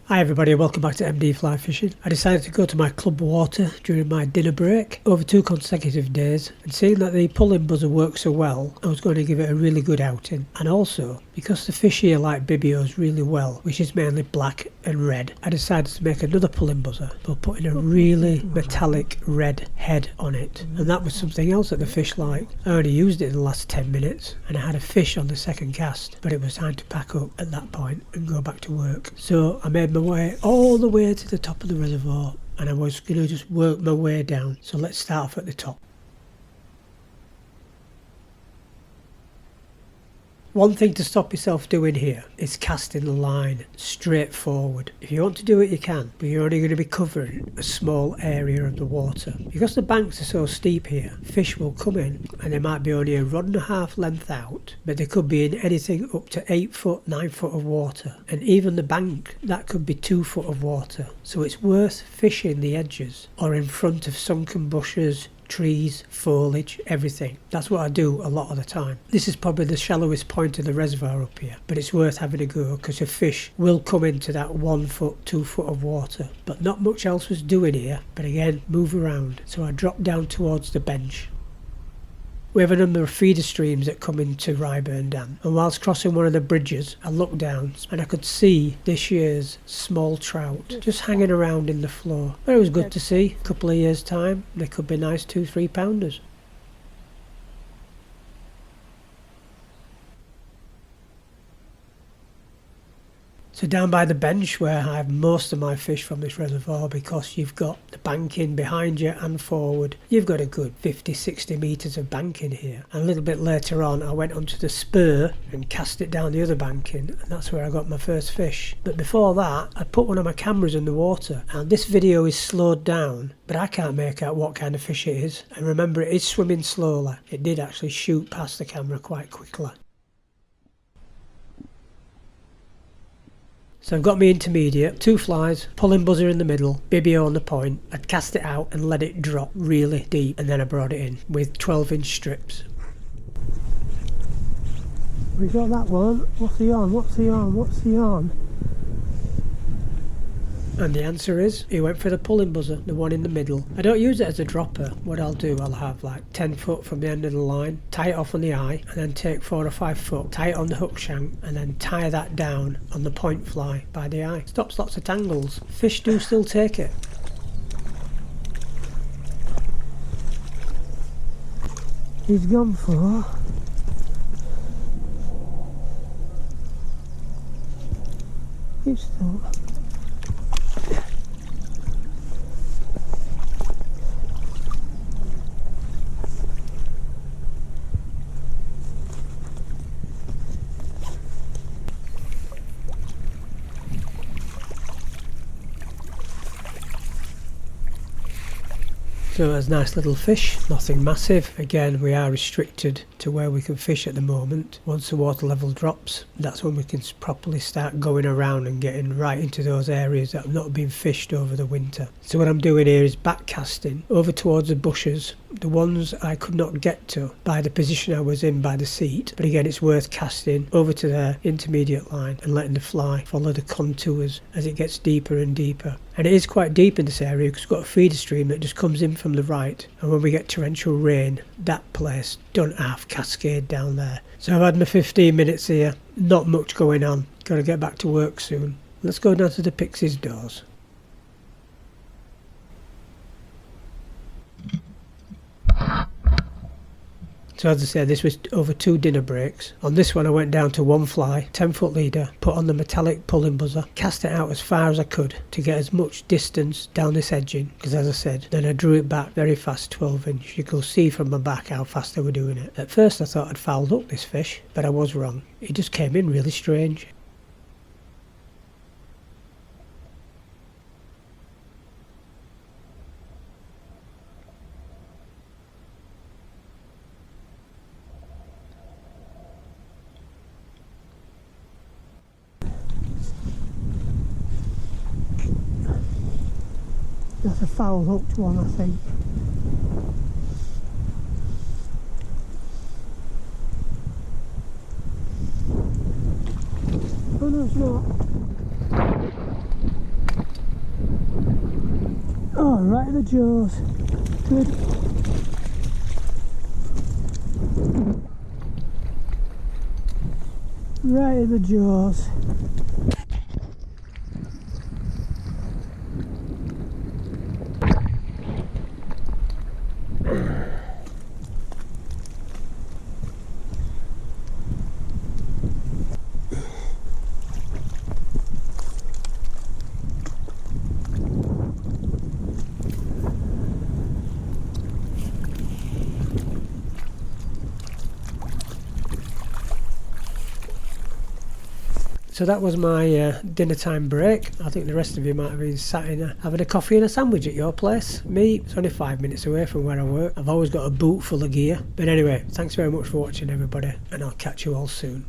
Hi everybody, welcome back to MD Fly Fishing. I decided to go to my club water during my dinner break over 2 consecutive days, and seeing that the pulling buzzer worked so well, I was going to give it a really good outing. And also, because the fish here like bibios really well, which is mainly black and red, I decided to make another pulling buzzer, but putting a really metallic red head on it. And that was something else that the fish liked. I only used it in the last 10 minutes, and I had a fish on the second cast, but it was time to pack up at that point and go back to work. So I made my way all the way to the top of the reservoir, and I was going to just work my way down. So let's start off at the top. One thing to stop yourself doing here is casting the line straight forward. If you want to do it, you can, but you're only going to be covering a small area of the water. Because the banks are so steep here, fish will come in and they might be only a rod and a half length out, but they could be in anything up to 8 foot, 9 foot of water. And even the bank, that could be 2 foot of water. So it's worth fishing the edges or in front of sunken bushes, trees, foliage, everything. That's what I do a lot of the time. This is probably the shallowest point of the reservoir up here, but it's worth having a go because a fish will come into that 1 foot, 2 foot of water. But not much else was doing here, but again, move around. So I dropped down towards the bench. We have a number of feeder streams that come into Ryburn Dam, and whilst crossing one of the bridges I looked down and I could see this year's small trout just hanging around in the floor. But it was good to see. A couple of years time they could be nice 2-3 pounders. So down by the bench where I have most of my fish from this reservoir, because you've got the banking behind you and forward, you've got a good 50-60 metres of banking here. And a little bit later on I went onto the spur and cast it down the other banking, and that's where I got my first fish. But before that I put one of my cameras in the water, and this video is slowed down, but I can't make out what kind of fish it is. And remember, it is swimming slowly. It did actually shoot past the camera quite quickly. So I've got my intermediate, 2 flies, pulling buzzer in the middle, bibio on the point. I'd cast it out and let it drop really deep, and then I brought it in with 12-inch strips. We got that one. What's he on? What's he on? What's he on? And the answer is, he went for the pulling buzzer, the one in the middle. I don't use it as a dropper. What I'll do, I'll have like 10 foot from the end of the line, tie it off on the eye, and then take 4 or 5 foot, tie it on the hook shank, and then tie that down on the point fly by the eye. Stops lots of tangles. Fish do still take it. He's gone for... He's still... So there's nice little fish, nothing massive. Again, we are restricted to where we can fish at the moment. Once the water level drops, that's when we can properly start going around and getting right into those areas that have not been fished over the winter. So what I'm doing here is back casting over towards the bushes, the ones I could not get to by the position I was in by the seat. But again, it's worth casting over to their intermediate line and letting the fly follow the contours as it gets deeper and deeper. And it is quite deep in this area because it's got a feeder stream that just comes in from the right, and when we get torrential rain, that place don't half cascade down there. So I've had my 15 minutes here, not much going on, got to get back to work soon. Let's go down to the Pixies doors. So as I said, this was over 2 dinner breaks. On this one I went down to 1 fly, 10 foot leader, put on the metallic pulling buzzer, cast it out as far as I could to get as much distance down this edging, because as I said, then I drew it back very fast, 12-inch. You can see from my back how fast they were doing it. At first I thought I'd fouled up this fish, but I was wrong. It just came in really strange. That's a foul hooked one, I think. Oh no, it's not. Oh, right in the jaws. Good. Right in the jaws. So that was my dinner time break. I think the rest of you might have been sat in having a coffee and a sandwich at your place. Me, it's only 5 minutes away from where I work. I've always got a boot full of gear. But anyway, thanks very much for watching, everybody, and I'll catch you all soon.